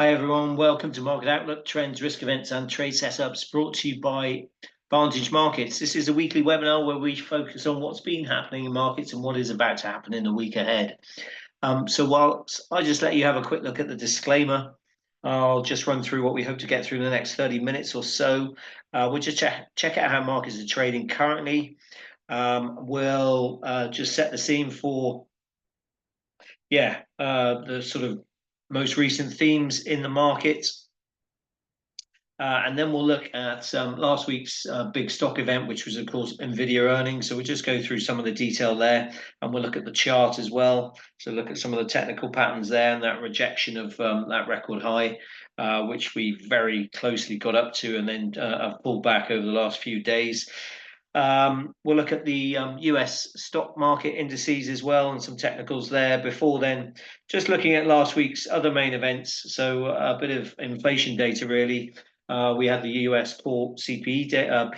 Hi everyone, welcome to Market Outlook, Trends, Risk Events and Trade Setups, brought to you by Vantage Markets. This is a weekly webinar where we focus on what's been happening in markets and what is about to happen in the week ahead. So whilst I just let you have a quick look at the disclaimer, I'll just run through what we hope to get through in the next 30 minutes or so. We'll just check out how markets are trading currently. We'll just set the scene for the sort of most recent themes in the market. And then we'll look at last week's big stock event, which was, of course, NVIDIA earnings. So we'll just go through some of the detail there, and we'll look at the chart as well. So look at some of the technical patterns there and that rejection of that record high, which we very closely got up to and then have pulled back over the last few days. We'll look at the US stock market indices as well and some technicals there. Before then, just looking at last week's other main events. So a bit of inflation data, really. We had the US core PCE data,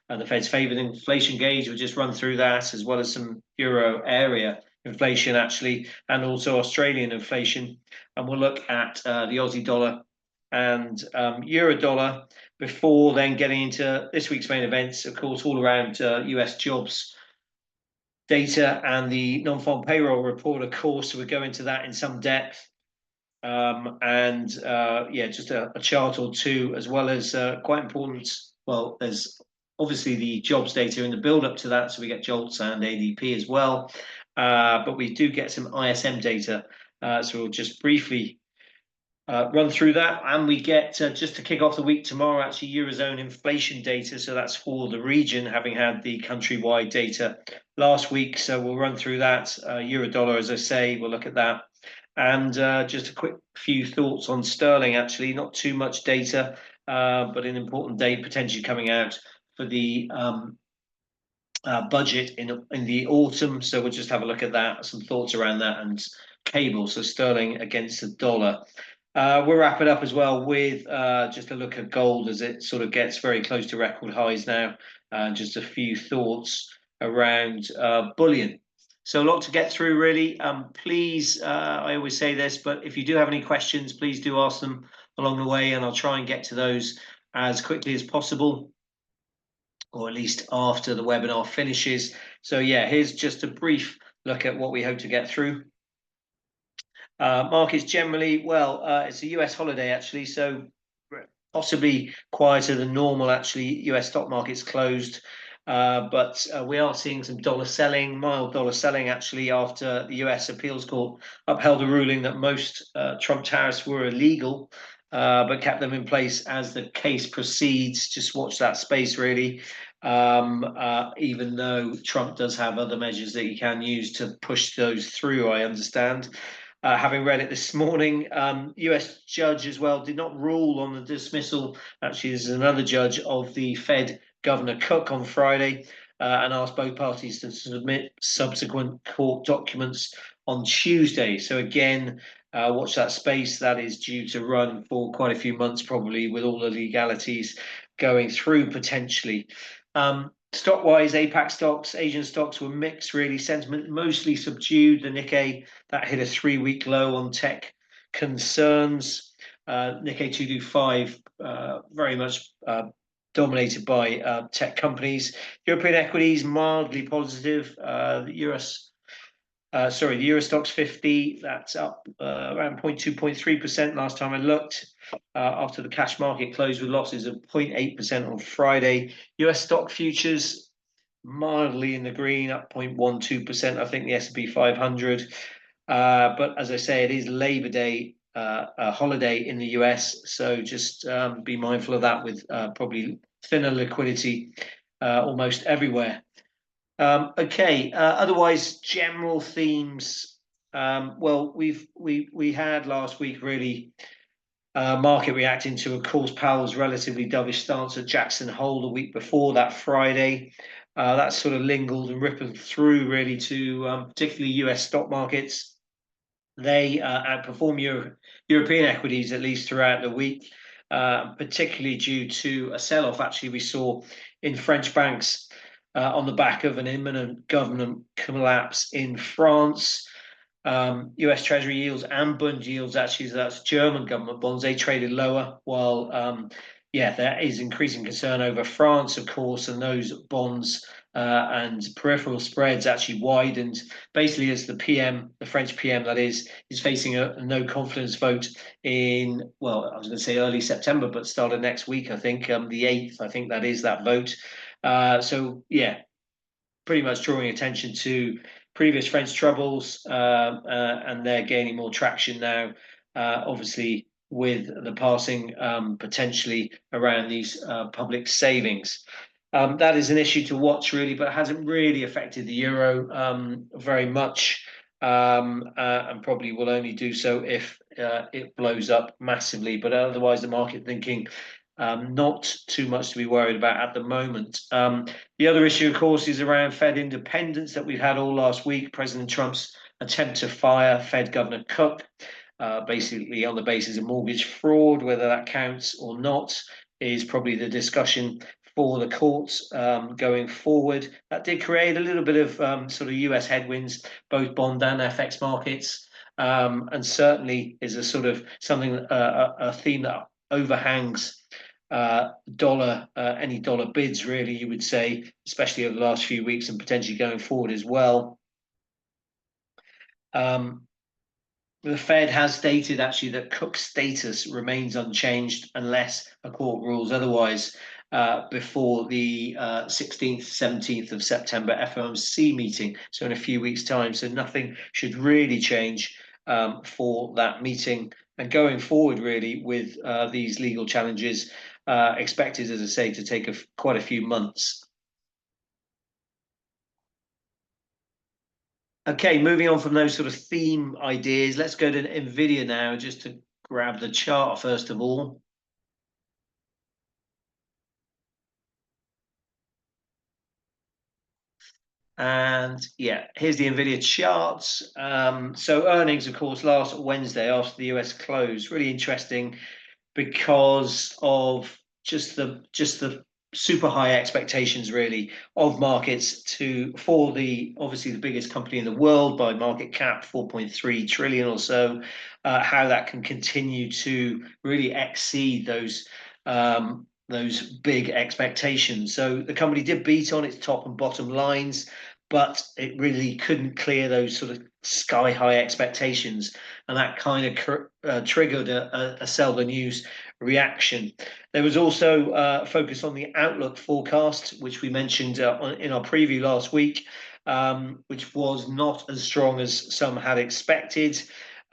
the Fed's favored inflation gauge. We'll just run through that, as well as some euro area inflation, actually, and also Australian inflation. And we'll look at the Aussie dollar and euro dollar before then getting into this week's main events, of course, all around US jobs data and the non-farm payroll report, of course. So we'll go into that in some depth. Just a chart or two, as well as quite important. Well, there's obviously the jobs data in the build up to that, so we get JOLTS and ADP as well, but we do get some ISM data, so we'll just briefly run through that. And we get, just to kick off the week tomorrow, actually Eurozone inflation data, so that's for the region, having had the countrywide data last week. So we'll run through that. Euro dollar, as I say, we'll look at that. And just a quick few thoughts on sterling, actually. Not too much data, but an important date potentially coming out for the budget in the autumn. So we'll just have a look at that, some thoughts around that, and cable, so sterling against the dollar. We'll wrap it up as well with just a look at gold as it sort of gets very close to record highs now, and just a few thoughts around bullion. So a lot to get through, really. Please, I always say this, but if you do have any questions, please do ask them along the way, and I'll try and get to those as quickly as possible, or at least after the webinar finishes. So yeah, here's just a brief look at what we hope to get through. Markets generally, well, it's a US holiday, actually, so possibly quieter than normal, actually. US stock market's closed. But we are seeing some dollar selling, mild dollar selling, actually, after the US appeals court upheld a ruling that most Trump tariffs were illegal, but kept them in place as the case proceeds. Just watch that space, really, even though Trump does have other measures that he can use to push those through, I understand. Having read it this morning, US judge as well did not rule on the dismissal. Actually, there's another judge of the Fed, Governor Cook, on Friday, and asked both parties to submit subsequent court documents on Tuesday. So again, watch that space. That is due to run for quite a few months, probably, with all the legalities going through potentially. Stock-wise, APAC stocks, Asian stocks were mixed, really. Sentiment mostly subdued. The Nikkei, that hit a 3-week low on tech concerns. Nikkei 225 very much dominated by tech companies. European equities mildly positive. The Euro Stoxx 50, that's up around 0.2-0.3% last time I looked, after the cash market closed with losses of 0.8% on Friday. US stock futures mildly in the green, up 0.12%. I think the S&P 500. But as I say, it is Labor Day, a holiday in the US, so just be mindful of that, with probably thinner liquidity almost everywhere. Otherwise, general themes. Well, we had last week, really, market reacting to, of course, Powell's relatively dovish stance at Jackson Hole the week before, that Friday. That sort of lingered and rippled through, really, to particularly US stock markets. They outperform European equities, at least throughout the week, particularly due to a sell-off, actually, we saw in French banks on the back of an imminent government collapse in France. US Treasury yields and Bund yields, actually, so that's German government bonds, they traded lower, while yeah, there is increasing concern over France, of course, and those bonds and peripheral spreads actually widened, basically as the French PM, that is facing a no confidence vote in, well, I was going to say early September, but started next week, I think, the 8th, I think that is that vote. So yeah, pretty much drawing attention to previous French troubles, and they're gaining more traction now, obviously with the passing potentially around these public savings. That is an issue to watch, really, but hasn't really affected the euro very much, and probably will only do so if it blows up massively. But otherwise, the market thinking not too much to be worried about at the moment. The other issue, of course, is around Fed independence that we've had all last week. President Trump's attempt to fire Fed Governor Cook, basically on the basis of mortgage fraud, whether that counts or not, is probably the discussion for the courts going forward. That did create a little bit of sort of US headwinds, both bond and FX markets, and certainly is a sort of something, a theme that overhangs any dollar bids, really, you would say, especially over the last few weeks and potentially going forward as well. The Fed has stated actually that Cook's status remains unchanged unless a court rules otherwise before the 16th, 17th of September FOMC meeting, so in a few weeks' time. So nothing should really change for that meeting. And going forward, really, with these legal challenges expected, as I say, to take quite a few months. Okay, moving on from those sort of theme ideas, let's go to NVIDIA now, just to grab the chart first of all. And yeah, here's the NVIDIA charts. So earnings, of course, last Wednesday after the US closed, really interesting because of just the super high expectations, really, of markets for the obviously the biggest company in the world by market cap, 4.3 trillion or so, how that can continue to really exceed those big expectations. So the company did beat on its top and bottom lines, but it really couldn't clear those sort of sky high expectations, and that kind of triggered a sell the news reaction. There was also focus on the outlook forecast, which we mentioned in our preview last week, which was not as strong as some had expected.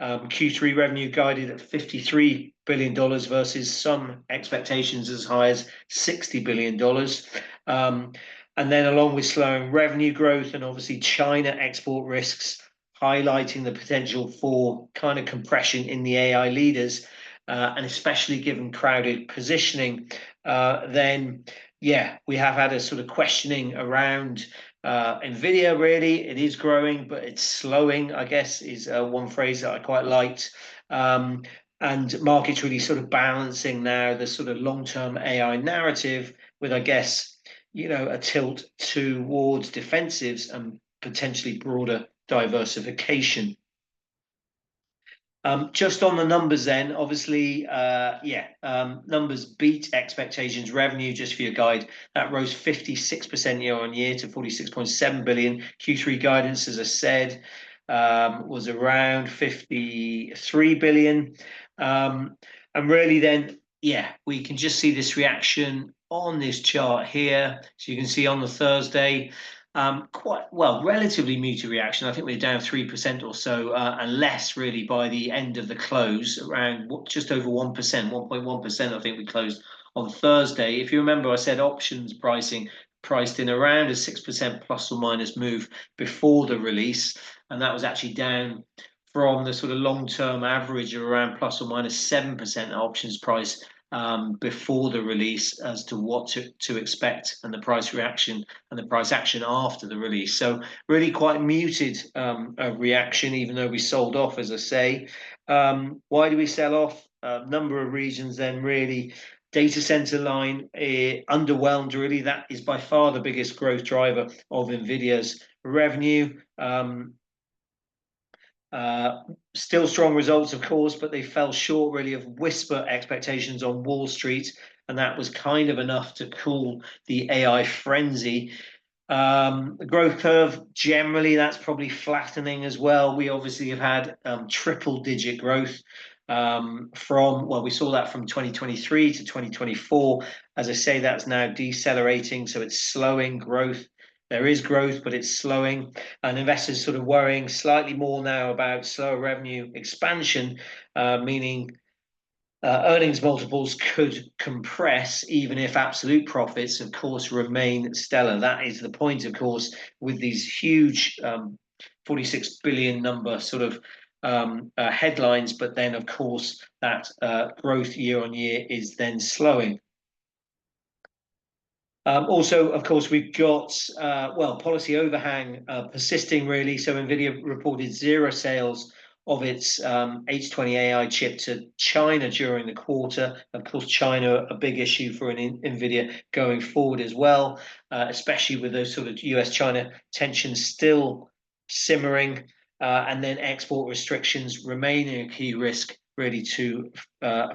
Q3 revenue guided at $53 billion versus some expectations as high as $60 billion. And then along with slowing revenue growth and obviously China export risks, highlighting the potential for kind of compression in the AI leaders, and especially given crowded positioning, then yeah, we have had a sort of questioning around NVIDIA. Really, it is growing, but it's slowing, I guess, is one phrase that I quite liked. And markets really sort of balancing now the sort of long-term AI narrative with, I guess, a tilt towards defensives and potentially broader diversification. Just on the numbers then, obviously, numbers beat expectations. Revenue, just for your guide, that rose 56% year on year to 46.7 billion. Q3 guidance, as I said, was around 53 billion. And really then, yeah, we can just see this reaction on this chart here. So you can see on the Thursday, quite well, relatively muted reaction. I think we're down 3% or so, and less really by the end of the close, around just over 1%, 1.1%. I think we closed on Thursday. If you remember, I said options pricing priced in around a 6% plus or minus move before the release, and that was actually down from the sort of long-term average of around plus or minus 7% options price before the release as to what to expect, and the price reaction and the price action after the release. So really quite muted reaction, even though we sold off, as I say. Why do we sell off? A number of reasons then, really. Data center line underwhelmed, really. That is by far the biggest growth driver of NVIDIA's revenue. Still strong results, of course, but they fell short really of whisper expectations on Wall Street, and that was kind of enough to cool the AI frenzy. The growth curve, generally, that's probably flattening as well. We obviously have had triple-digit growth we saw that from 2023 to 2024. As I say, that's now decelerating, so it's slowing growth. There is growth, but it's slowing, and investors sort of worrying slightly more now about slower revenue expansion, meaning earnings multiples could compress even if absolute profits, of course, remain stellar. That is the point, of course, with these huge 46 billion number sort of headlines, but then, of course, that growth year on year is then slowing. Also, of course, we've got, policy overhang persisting, really. So NVIDIA reported zero sales of its H20 AI chip to China during the quarter. Of course, China, a big issue for NVIDIA going forward as well, especially with those sort of US-China tensions still simmering, and then export restrictions remaining a key risk, really, to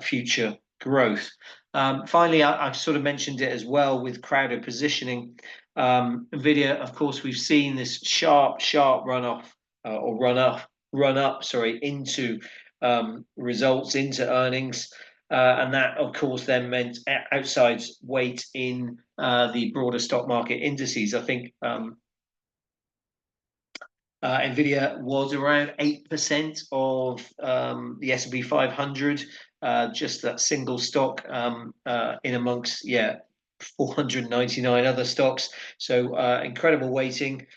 future growth. Finally, I've sort of mentioned it as well with crowded positioning. NVIDIA, of course, we've seen this sharp run up, into results, into earnings, and that, of course, then meant outside weight in the broader stock market indices. I think NVIDIA was around 8% of the S&P 500, just that single stock in amongst 499 other stocks. So incredible weighting,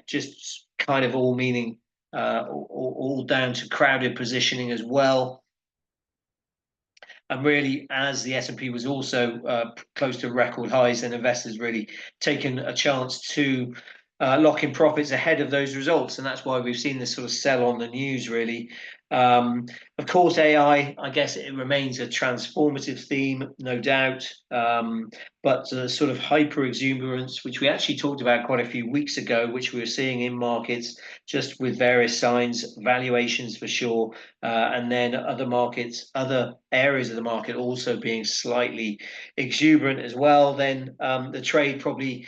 just kind of all meaning all down to crowded positioning as well. And really, as the S&P was also close to record highs, and investors really taken a chance to lock in profits ahead of those results, and that's why we've seen this sort of sell on the news, really. Of course, AI, I guess it remains a transformative theme, no doubt, but the sort of hyper exuberance, which we actually talked about quite a few weeks ago, which we were seeing in markets, just with various signs, valuations for sure, and then other areas of the market also being slightly exuberant as well. Then the trade probably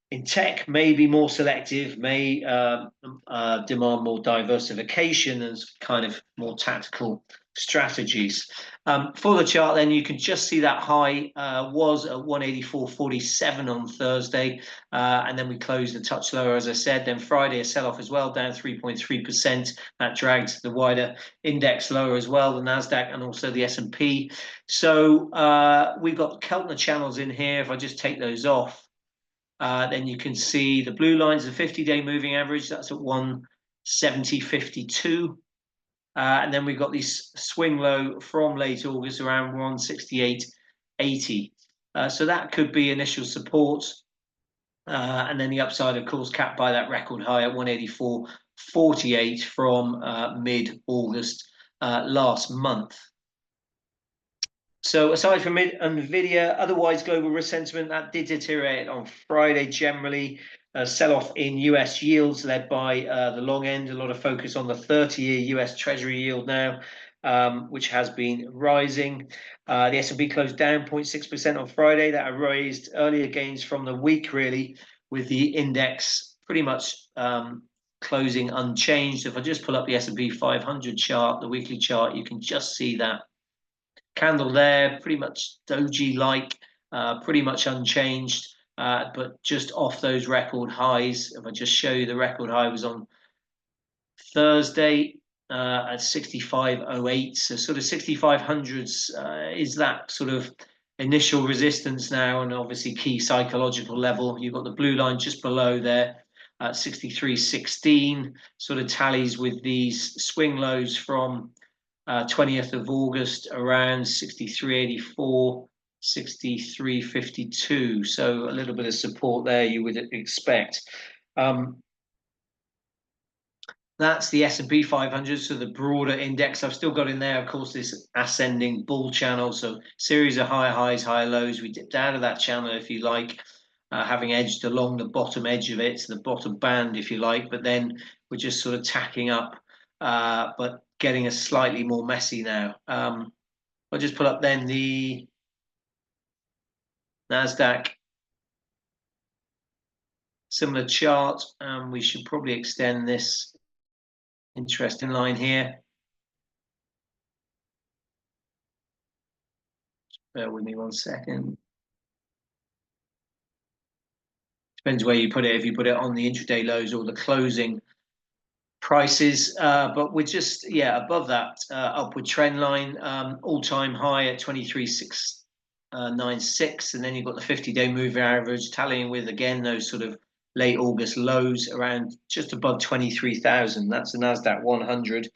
in tech may be more selective, may demand more diversification and kind of more tactical strategies. For the chart, then you can just see that high was at 184.47 on Thursday, and then we closed a touch lower, as I said. Then Friday, a sell-off as well, down 3.3%. That dragged the wider index lower as well, the Nasdaq and also the S&P. So we've got Keltner channels in here. If I just take those off, then you can see the blue lines, the 50-day moving average, that's at 170.52. And then we've got this swing low from late August around 168.80. So that could be initial support. And then the upside, of course, capped by that record high at 184.48 from mid-August last month. So aside from NVIDIA, otherwise global risk sentiment that did deteriorate on Friday generally. Sell-off in US yields led by the long end, a lot of focus on the 30-year US Treasury yield now, which has been rising. The S&P closed down 0.6% on Friday. That erased earlier gains from the week, really, with the index pretty much closing unchanged. If I just pull up the S&P 500 chart, the weekly chart, you can just see that candle there, pretty much doji-like, pretty much unchanged, but just off those record highs. If I just show you, the record high was on Thursday at 65.08. So sort of 6500s is that sort of initial resistance now, and obviously key psychological level. You've got the blue line just below there at 63.16, sort of tallies with these swing lows from 20th of August around 63.84, 63.52. So a little bit of support there you would expect. That's the S&P 500, so the broader index. I've still got in there, of course, this ascending bull channel. So series of higher highs, higher lows. We dipped out of that channel, if you like. having edged along the bottom edge of it, the bottom band, if you like, but then we're just sort of tacking up, but getting a slightly more messy now. I'll just pull up then the NASDAQ similar chart, and we should probably extend this interesting line here. Bear with me 1 second. Depends where you put it, if you put it on the intraday lows or the closing prices, but we're just above that upward trend line, all-time high at 23,696, and then you've got the 50-day moving average tallying with again those sort of late August lows around just above 23,000. That's the Nasdaq 100.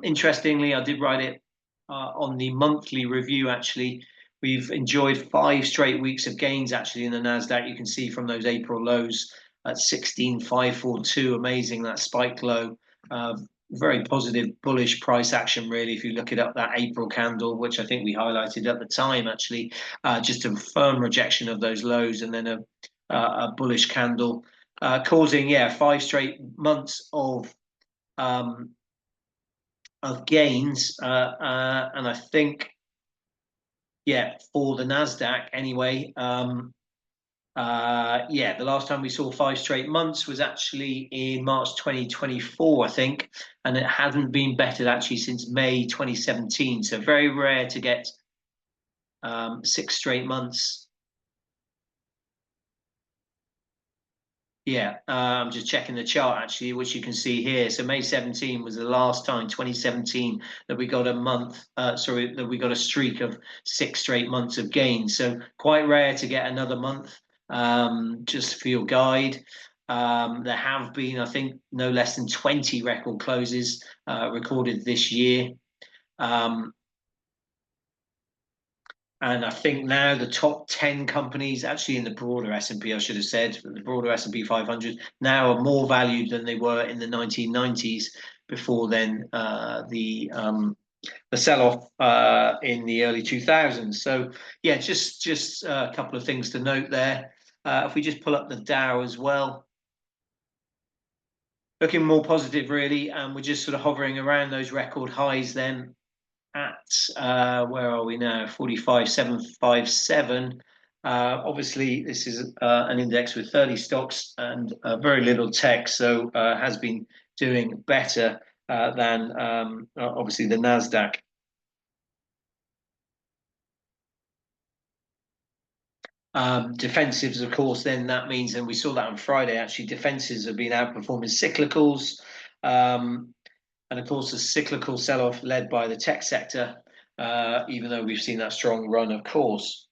Interestingly, I did write it on the monthly review. Actually, we've enjoyed 5 straight weeks of gains actually in the Nasdaq. You can see from those April lows at 16,542. Amazing, that spike low. Very positive bullish price action really, if you look it up, that April candle, which I think we highlighted at the time actually, just a firm rejection of those lows, and then a bullish candle, causing 5 straight months of gains, and I think for the Nasdaq anyway, the last time we saw 5 straight months was actually in March 2024, I think, and it hasn't been bettered actually since May 2017. So very rare to get 6 straight months. I'm just checking the chart actually, which you can see here. So May 17 was the last time, 2017, that we got a month, that we got a streak of 6 straight months of gains. So quite rare to get another month. Just for your guide, there have been, I think, no less than 20 record closes recorded this year. And I think now the top 10 companies, actually in the broader S&P, I should have said, the broader S&P 500, now are more valued than they were in the 1990s. Before then, the sell-off in the early 2000s. So just a couple of things to note there. If we just pull up the Dow as well, looking more positive really, and we're just sort of hovering around those record highs then at where are we now, 45,757. Obviously this is an index with 30 stocks and very little tech, so has been doing better than obviously the Nasdaq. Defensives, of course, then that means, and we saw that on Friday actually, defensives have been outperforming cyclicals, and of course the cyclical sell-off led by the tech sector, even though we've seen that strong run, of course.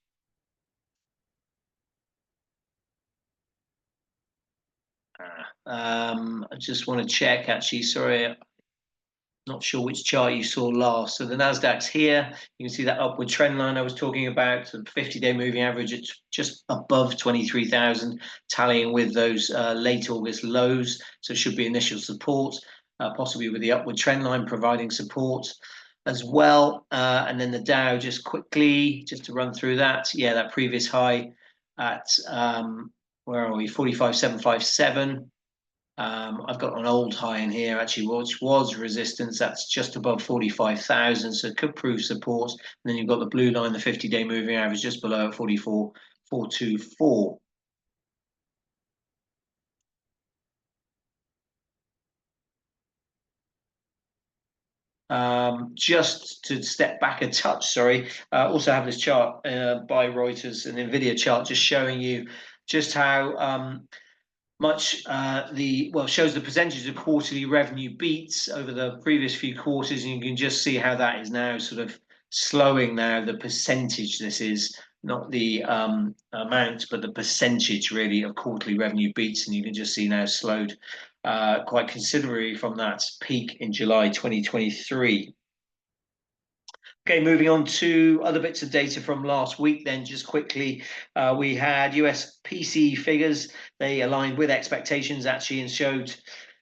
I just want to check actually, sorry, not sure which chart you saw last. So the Nasdaq's here. You can see that upward trend line I was talking about. So the 50-day moving average, it's just above 23,000, tallying with those late August lows. So it should be initial support, possibly with the upward trend line providing support as well. And then the Dow, just quickly, just to run through that. That previous high at, where are we, 45,757. I've got an old high in here actually, which was resistance. That's just above 45,000, so it could prove support. And then you've got the blue line, the 50-day moving average, just below at 44,424. Just to step back a touch, sorry, also have this chart by Reuters, an NVIDIA chart, just showing you just how much shows the percentage of quarterly revenue beats over the previous few quarters, and you can just see how that is now sort of slowing now. The percentage, this is not the amount, but the percentage really of quarterly revenue beats, and you can just see now slowed quite considerably from that peak in July 2023. Okay, moving on to other bits of data from last week then, just quickly. We had US PC figures. They aligned with expectations actually and showed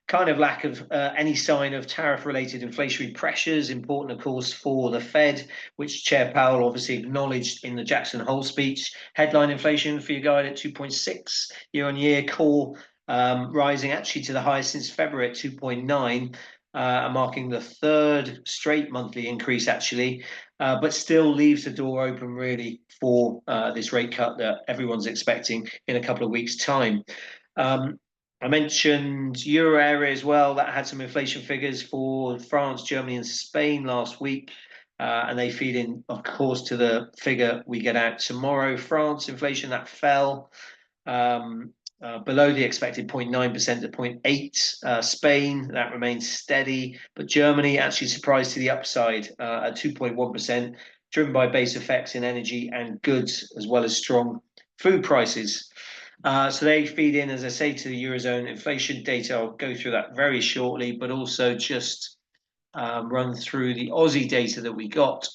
kind of lack of any sign of tariff-related inflationary pressures. Important, of course, for the Fed, which Chair Powell obviously acknowledged in the Jackson Hole speech. Headline inflation for your guide at 2.6 year on year, core rising actually to the highest since February at 2.9. Marking the third straight monthly increase, actually, but still leaves the door open really for this rate cut that everyone's expecting in a couple of weeks' time. I mentioned Euro area as well. That had some inflation figures for France, Germany, and Spain last week. And they feed in, of course, to the figure we get out tomorrow. France inflation, that fell below the expected 0.9% to 0.8. Spain, that remains steady. But Germany actually surprised to the upside at 2.1%, driven by base effects in energy and goods, as well as strong food prices. So they feed in, as I say, to the Eurozone inflation data. I'll go through that very shortly, but also just run through the Aussie data that we got.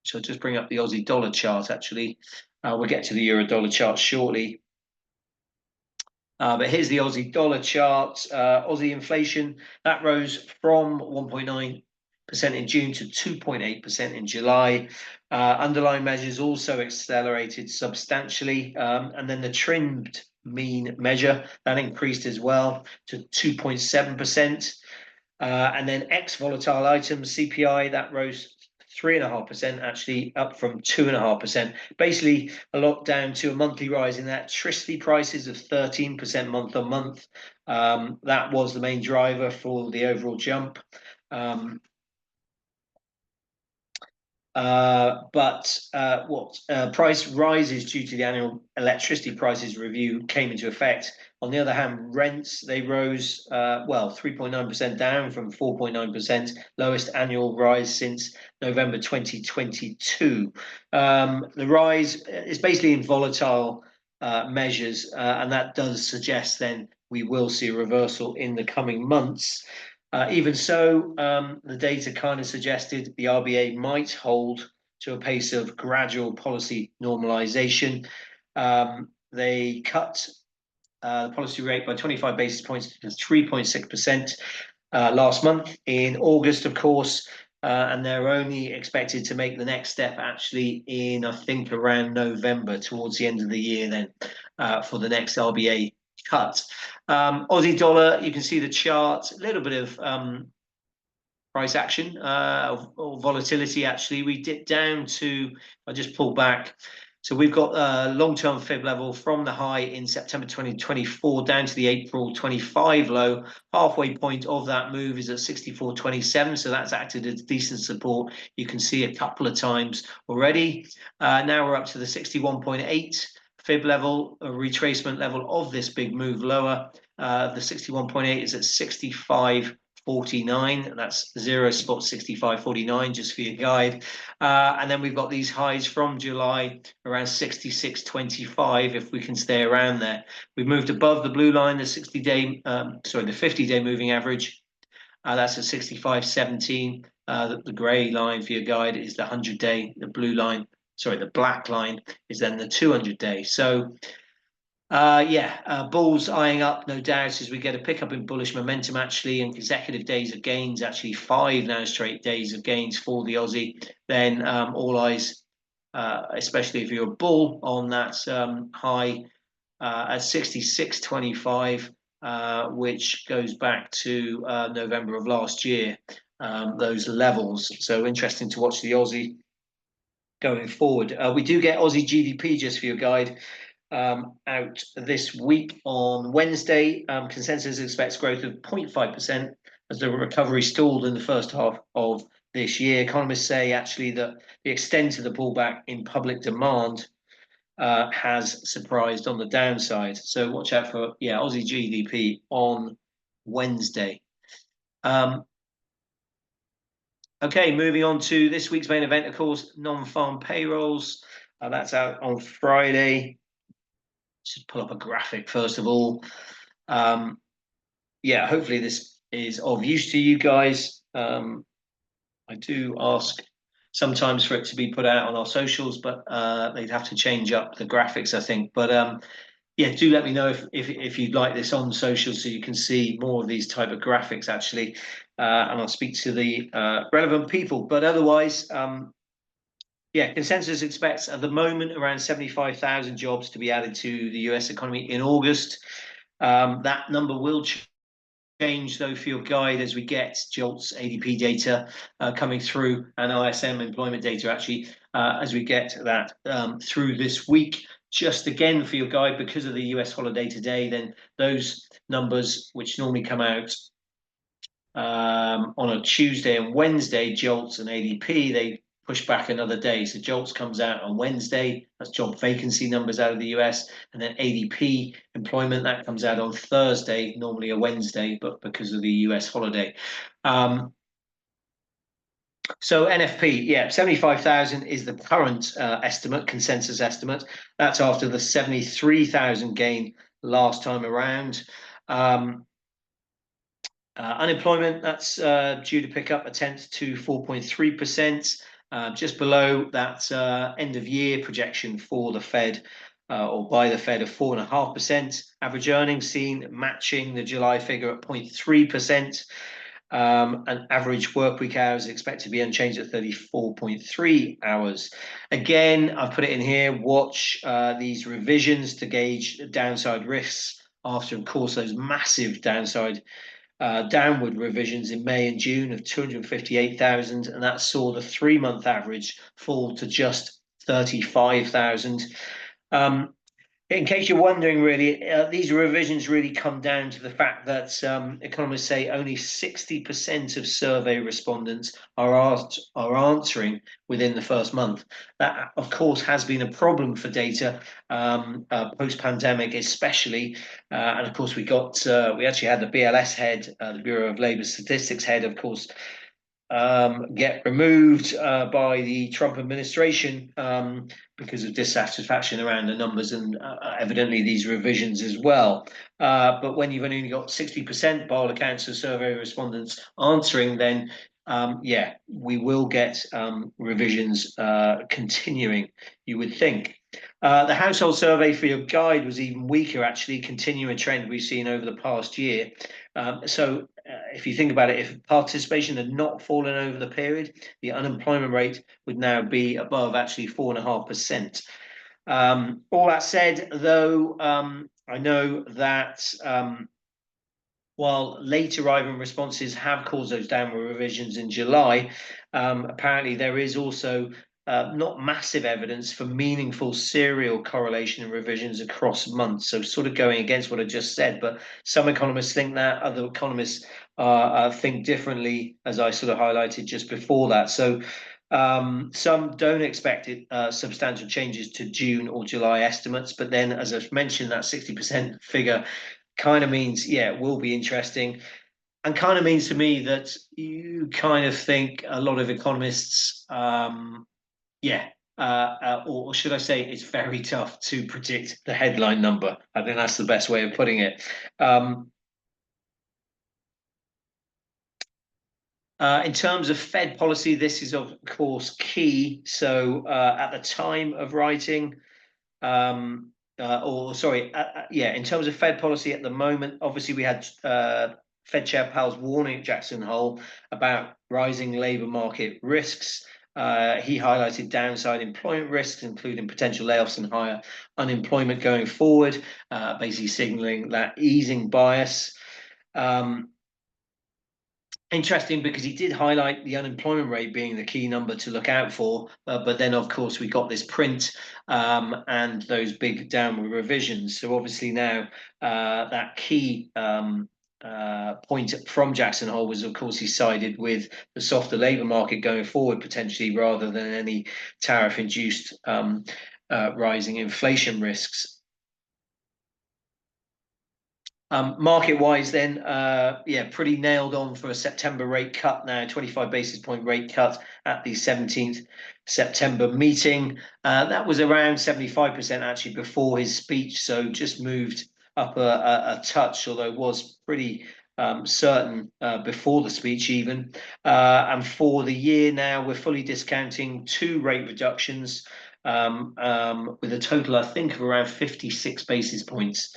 So I'll just bring up the Aussie dollar chart, actually. We'll get to the Euro dollar chart shortly. But here's the Aussie dollar chart. Aussie inflation, that rose from 1.9% in June to 2.8% in July. Underlying measures also accelerated substantially. And then the trimmed mean measure, that increased as well to 2.7%. And then ex-volatile items, CPI, that rose 3.5%, actually up from 2.5%. Basically, a lot down to a monthly rise in electricity prices of 13% month on month. That was the main driver for the overall jump. Price rises due to the annual electricity prices review came into effect. On the other hand, rents, they rose 3.9% down from 4.9%, lowest annual rise since November 2022. The rise is basically in volatile measures, and that does suggest then we will see a reversal in the coming months. Even so, the data kind of suggested the RBA might hold to a pace of gradual policy normalization. They cut the policy rate by 25 basis points to 3.6% last month in August, of course, and they're only expected to make the next step actually in, I think, around November, towards the end of the year then, for the next RBA cut. Aussie dollar, you can see the chart, a little bit of price action or volatility. Actually, we dipped down to, I just pulled back. So we've got a long-term fib level from the high in September 2024 down to the April 25 low. Halfway point of that move is at 64.27, so that's acted as decent support. You can see a couple of times already. Now we're up to the 61.8 fib level, a retracement level of this big move lower. The 61.8 is at 65.49. That's 0.6549, just for your guide. And then we've got these highs from July around 66.25, if we can stay around there. We've moved above the blue line, the 50-day moving average. That's at 65.17. The grey line for your guide is the 100-day. The blue line, the black line is then the 200-day. So bulls eyeing up, no doubt, as we get a pickup in bullish momentum, actually, and consecutive days of gains, actually 5 now straight days of gains for the Aussie. Then all eyes, especially if you're a bull, on that high at 66.25, which goes back to November of last year, those levels. So interesting to watch the Aussie going forward. We do get Aussie GDP, just for your guide, out this week on Wednesday. Consensus expects growth of 0.5% as the recovery stalled in the first half of this year. Economists say actually that the extent of the pullback in public demand has surprised on the downside. So watch out for Aussie GDP on Wednesday. Okay, moving on to this week's main event, of course, non-farm payrolls. That's out on Friday. Just pull up a graphic first of all. Hopefully this is of use to you guys. I do ask sometimes for it to be put out on our socials, but they'd have to change up the graphics, I think. But Yeah, do let me know if you'd like this on social so you can see more of these type of graphics actually, and I'll speak to the relevant people. But otherwise, yeah, consensus expects at the moment around 75,000 jobs to be added to the US economy in August. That number will change though for your guide as we get JOLTS ADP data coming through and ISM employment data actually as we get that through this week. Just again for your guide, because of the US holiday today, then those numbers which normally come out on a Tuesday and Wednesday, JOLTS and ADP, they push back another day. So JOLTS comes out on Wednesday, that's job vacancy numbers out of the US, and then ADP employment, that comes out on Thursday, normally a Wednesday, but because of the US holiday. So NFP, yeah, 75,000 is the current estimate, consensus estimate. That's after the 73,000 gain last time around. Unemployment, that's due to pick up a tenth to 4.3%, just below that end of year projection for the Fed or by the Fed of 4.5%. Average earnings seen matching the July figure at 0.3%. And average work week hours expected to be unchanged at 34.3 hours. Again, I've put it in here, watch these revisions to gauge downside risks after, of course, those massive downward revisions in May and June of 258,000, and that saw the 3-month average fall to just 35,000. In case you're wondering, really, these revisions really come down to the fact that economists say only 60% of survey respondents are answering within the first month. That, of course, has been a problem for data post-pandemic, especially. And of course, we actually had the BLS head, the Bureau of Labor Statistics head, of course, get removed by the Trump administration because of dissatisfaction around the numbers and evidently these revisions as well. But when you've only got 60% by all accounts of survey respondents answering, then yeah, we will get revisions continuing, you would think. The household survey for your guide was even weaker, actually, continuing a trend we've seen over the past year. So if you think about it, if participation had not fallen over the period, the unemployment rate would now be above actually 4.5%. All that said, though, I know that while late arriving responses have caused those downward revisions in July, apparently there is also not massive evidence for meaningful serial correlation and revisions across months. So sort of going against what I just said, but some economists think that, other economists think differently, as I sort of highlighted just before that. So some don't expect substantial changes to June or July estimates, but then, as I've mentioned, that 60% figure kind of means, yeah, it will be interesting, and kind of means to me that you kind of think a lot of economists, yeah, or should I say, it's very tough to predict the headline number. I think that's the best way of putting it. In terms of Fed policy, this is of course key. So at the time of writing, or sorry, yeah, in terms of Fed policy at the moment, obviously we had Fed Chair Powell's warning at Jackson Hole about rising labor market risks. He highlighted downside employment risks, including potential layoffs and higher unemployment going forward, basically signaling that easing bias. Interesting, because he did highlight the unemployment rate being the key number to look out for, but then of course we got this print and those big downward revisions. So obviously now that key point from Jackson Hole was, of course, he sided with the softer labour market going forward potentially, rather than any tariff-induced rising inflation risks. Market-wise then, yeah, pretty nailed on for a September rate cut now, 25 basis point rate cut at the 17th September meeting. That was around 75% actually before his speech, so just moved up a touch, although it was pretty certain before the speech even. And for the year now, we're fully discounting 2 rate reductions. with a total, I think, of around 56 basis points,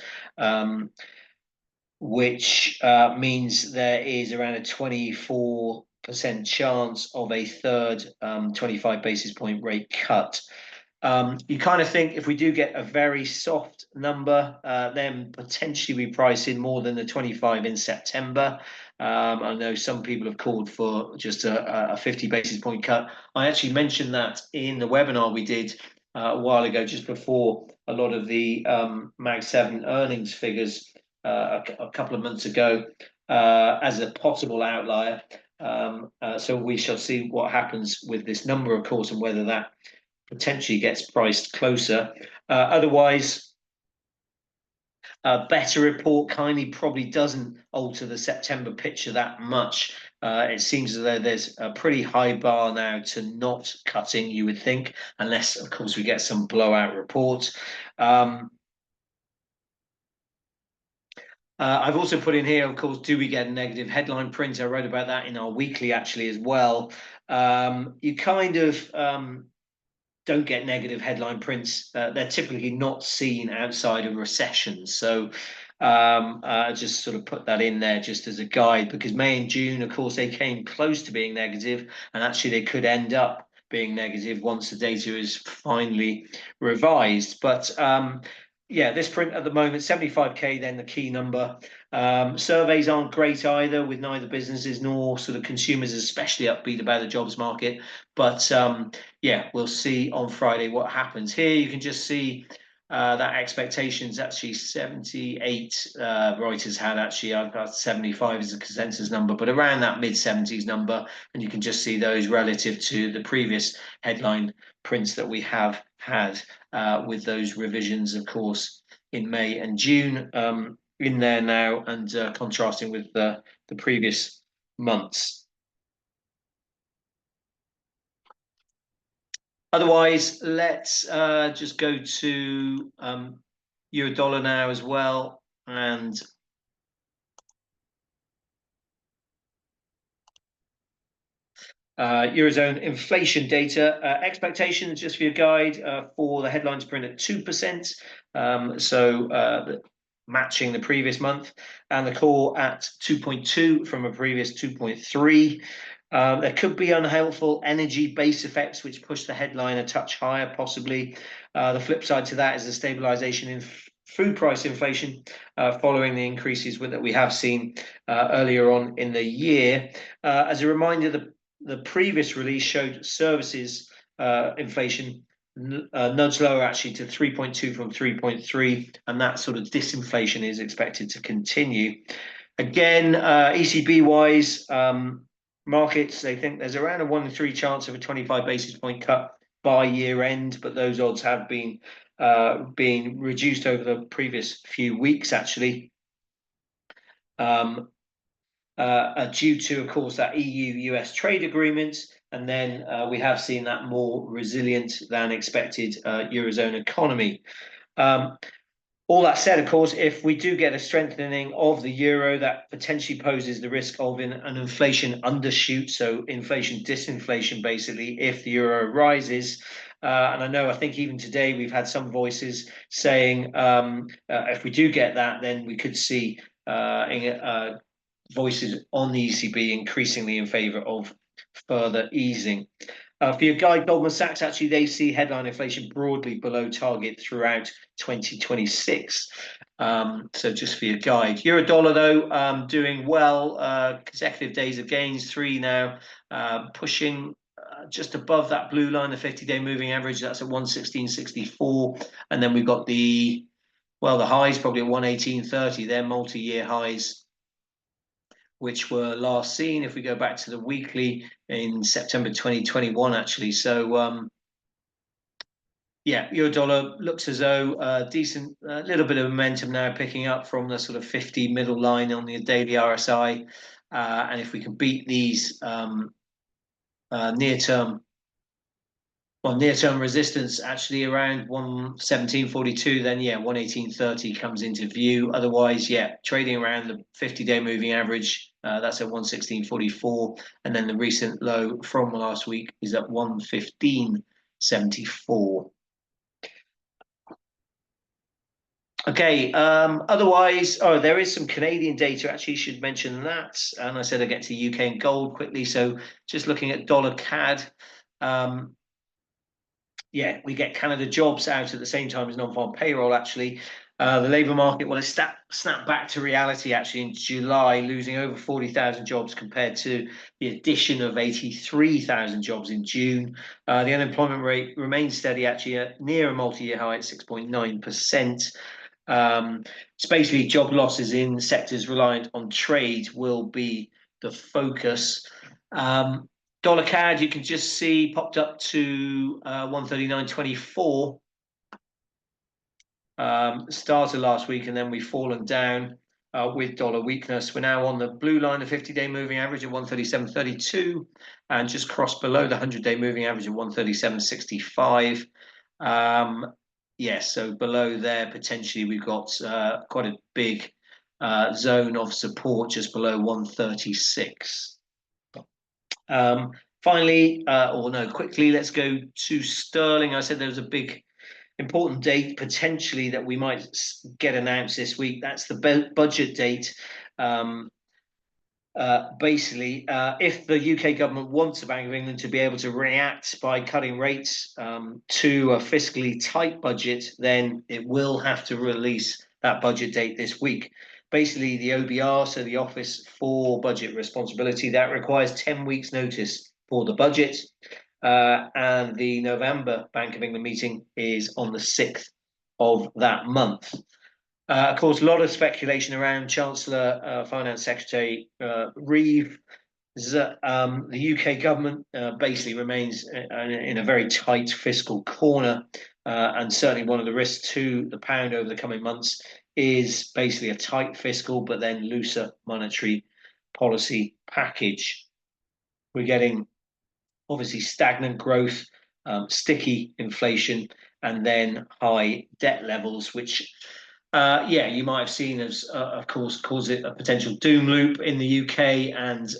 which means there is around a 24% chance of a third 25 basis point rate cut. You kind of think if we do get a very soft number, then potentially we price in more than the 25 in September. I know some people have called for just a 50 basis point cut. I actually mentioned that in the webinar we did a while ago, just before a lot of the Mag 7 earnings figures a couple of months ago, as a possible outlier. So we shall see what happens with this number, of course, and whether that potentially gets priced closer. Otherwise, a better report kindly probably doesn't alter the September picture that much. It seems as though there's a pretty high bar now to not cutting, you would think, unless, of course, we get some blowout reports. I've also put in here, of course, do we get a negative headline print? I wrote about that in our weekly actually as well. You kind of don't get negative headline prints. They're typically not seen outside of recessions. So just sort of put that in there just as a guide, because May and June, of course, they came close to being negative, and actually they could end up being negative once the data is finally revised. But yeah, this print at the moment, 75K, then the key number. Surveys aren't great either, with neither businesses nor sort of consumers especially upbeat about the jobs market. But yeah, we'll see on Friday what happens. Here you can just see that expectations actually 78. Reuters had actually, I've got 75 as a consensus number, but around that mid-70s number. And you can just see those relative to the previous headline prints that we have had, with those revisions, of course, in May and June in there now, and contrasting with the previous months. Otherwise, let's just go to euro dollar now as well, and Eurozone inflation data expectations, just for your guide, for the headlines print at 2%, so matching the previous month, and the core at 2.2 from a previous 2.3. There could be unhelpful energy base effects which push the headline a touch higher, possibly. The flip side to that is the stabilization in food price inflation following the increases that we have seen earlier on in the year. As a reminder, the previous release showed services inflation nudged lower actually to 3.2 from 3.3, and that sort of disinflation is expected to continue. Again, ECB wise, markets, they think there's around a 1 in 3 chance of a 25 basis point cut by year end, but those odds have been reduced over the previous few weeks actually. Due to, of course, that EU-US trade agreement, and then we have seen that more resilient than expected Eurozone economy. All that said, of course, if we do get a strengthening of the euro, that potentially poses the risk of an inflation undershoot, so inflation disinflation, basically, if the euro rises. And I think even today we've had some voices saying if we do get that, then we could see voices on the ECB increasingly in favour of further easing. For your guide, Goldman Sachs, actually, they see headline inflation broadly below target throughout 2026. So just for your guide. Euro dollar, though, doing well. Consecutive days of gains, 3 now, pushing just above that blue line, the 50-day moving average. That's at 116.64. And then we've got the highs probably at 118.30. They're multi-year highs, which were last seen, if we go back to the weekly, in September 2021, actually. So, yeah, euro dollar looks as though decent, a little bit of momentum now picking up from the sort of 50 middle line on the daily RSI. And if we can beat these near-term resistance actually around 117.42, then yeah, 118.30 comes into view. Otherwise, yeah, trading around the 50-day moving average, that's at 116.44, and then the recent low from last week is at 115.74. Okay. Otherwise, oh, there is some Canadian data. Actually, should mention that. And I said I get to UK and gold quickly. So just looking at dollar CAD. Um, yeah, we get Canada jobs out at the same time as non-farm payroll, actually. The labour market, well, it snapped back to reality actually in July, losing over 40,000 jobs compared to the addition of 83,000 jobs in June. The unemployment rate remains steady actually at near a multi-year high at 6.9%. It's basically job losses in sectors reliant on trade will be the focus. Um, Dollar CAD, you can just see popped up to 139.24. Started last week and then we've fallen down with dollar weakness. We're now on the blue line, the 50-day moving average at 137.32 and just crossed below the 100-day moving average at 137.65. Yeah, so below there, potentially we've got quite a big zone of support just below 136. Finally, or no, quickly, let's go to sterling. I said there was a big important date potentially that we might get announced this week. That's the budget date. Um, Basically, if the UK government wants the Bank of England to be able to react by cutting rates to a fiscally tight budget, then it will have to release that budget date this week. Basically, the OBR, so the Office for Budget Responsibility, that requires 10 weeks' notice for the budget. And the November Bank of England meeting is on the 6th of that month. Of course, a lot of speculation around Chancellor Finance Secretary Reeve. The UK government basically remains in a very tight fiscal corner, and certainly one of the risks to the pound over the coming months is basically a tight fiscal but then looser monetary policy package. We're getting obviously stagnant growth, sticky inflation, and then high debt levels, which yeah, you might have seen as, of course, cause it a potential doom loop in the UK and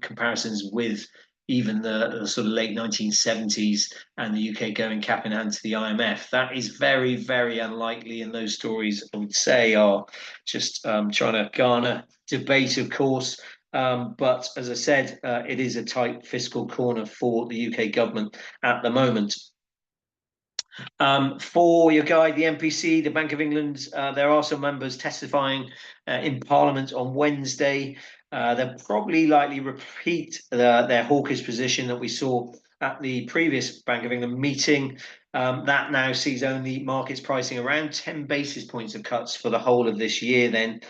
comparisons with even the sort of late 1970s and the UK going cap in hand to the IMF. That is very, very unlikely. And those stories, I would say, are just trying to garner debate, of course. But as I said, it is a tight fiscal corner for the UK government at the moment. For your guide, the MPC, the Bank of England, there are some members testifying in Parliament on Wednesday. They'll probably likely repeat their hawkish position that we saw at the previous Bank of England meeting. That now sees only markets pricing around 10 basis points of cuts for the whole of this year then.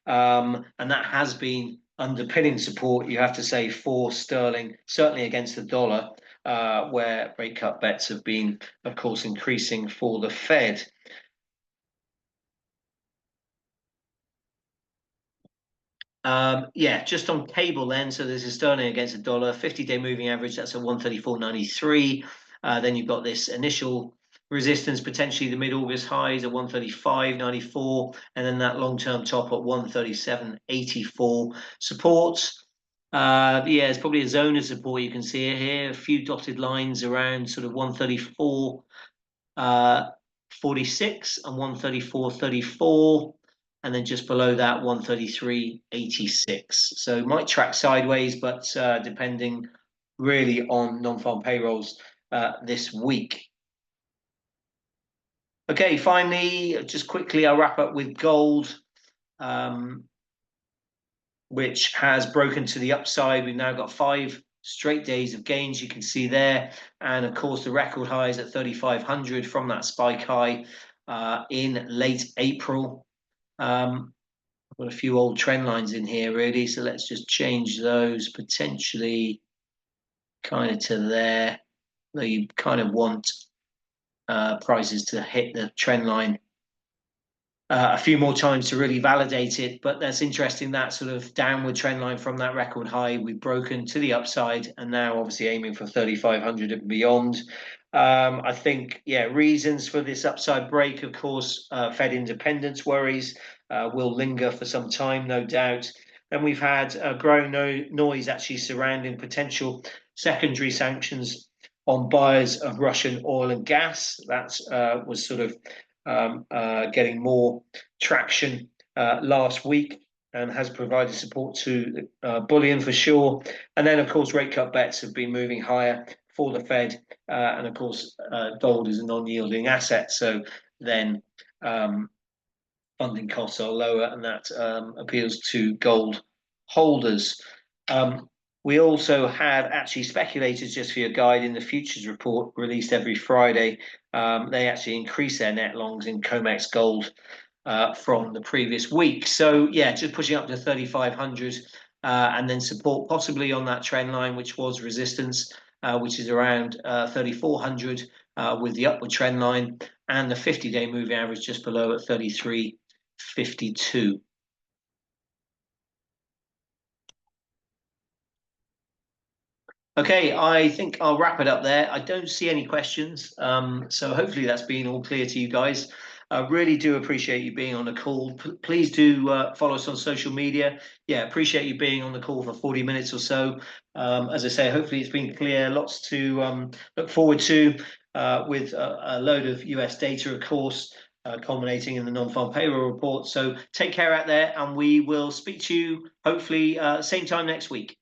And that has been underpinning support, you have to say, for sterling, certainly against the dollar. Where rate cut bets have been, of course, increasing for the Fed. Yeah, just on cable then. So there's a sterling against a dollar, 50-day moving average, that's a 134.93. Then you've got this initial resistance, potentially the mid-August highs at 135.94, and then that long-term top at 137.84. Supports. Yeah, it's probably a zone of support. You can see it here, a few dotted lines around sort of 134. 46 and 134.34, and then just below that 133.86. So it might track sideways, but depending really on non-farm payrolls this week. Okay, finally, just quickly, I'll wrap up with gold. Which has broken to the upside. We've now got 5 straight days of gains, you can see there. And of course, the record highs at 3,500 from that spike high in late April. I've got a few old trend lines in here, really. So let's just change those potentially kind of to there. Though you kind of want prices to hit the trend line a few more times to really validate it. But that's interesting, that sort of downward trend line from that record high we've broken to the upside, and now obviously aiming for 3,500 and beyond. I think, yeah, reasons for this upside break, of course, Fed independence worries will linger for some time, no doubt. And we've had a growing noise actually surrounding potential secondary sanctions on buyers of Russian oil and gas. That was sort of getting more traction last week and has provided support to bullion for sure. And then, of course, rate cut bets have been moving higher for the Fed. And of course, gold is a non-yielding asset. So then funding costs are lower, and that appeals to gold holders. We also had actually speculators, just for your guide, in the futures report released every Friday. They actually increased their net longs in COMEX gold from the previous week. So yeah, just pushing up to 3,500 and then support possibly on that trend line, which was resistance, which is around 3,400 with the upward trend line, and the 50-day moving average just below at 33.52. Okay, I think I'll wrap it up there. I don't see any questions, so hopefully that's been all clear to you guys. I really do appreciate you being on the call. Please do follow us on social media. Yeah, appreciate you being on the call for 40 minutes or so. As I say, hopefully it's been clear. Lots to look forward to with a load of US data, of course, culminating in the non-farm payroll report. So take care out there, and we will speak to you hopefully same time next week.